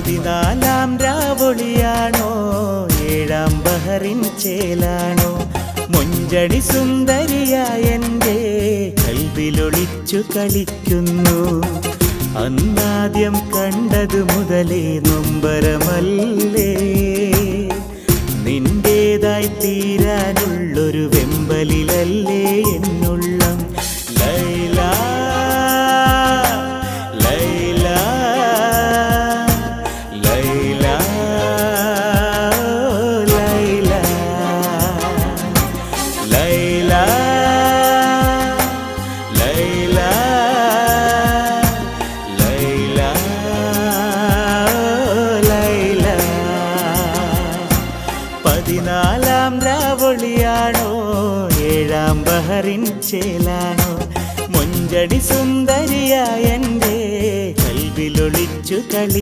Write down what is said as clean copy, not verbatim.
14 രാവൊളിയാണോ, 7 Bahrain ചേലാണോ, മുഞ്ചടി സുന്ദരിയായ എൻ്റെ കൽവിലൊളിച്ചു കളിക്കുന്നു. അന്നാദ്യം കണ്ടതു മുതലേ നൊമ്പരമല്ലേ, നിന്റേതായി തീരാനുള്ളൊരു വെമ്പലിലല്ലേ എന്നുള്ളം. ലൈല ലൈല ലൈല ലൈല ലൈല ലൈല ലൈല ലൈല. 14 രാവൊളിയാണോ, 7 ബഹറിൻ ചേലാണോ, മുഞ്ചടി സുന്ദരിയായ എൻ്റെ കൽവിലൊളിച്ചു കളി.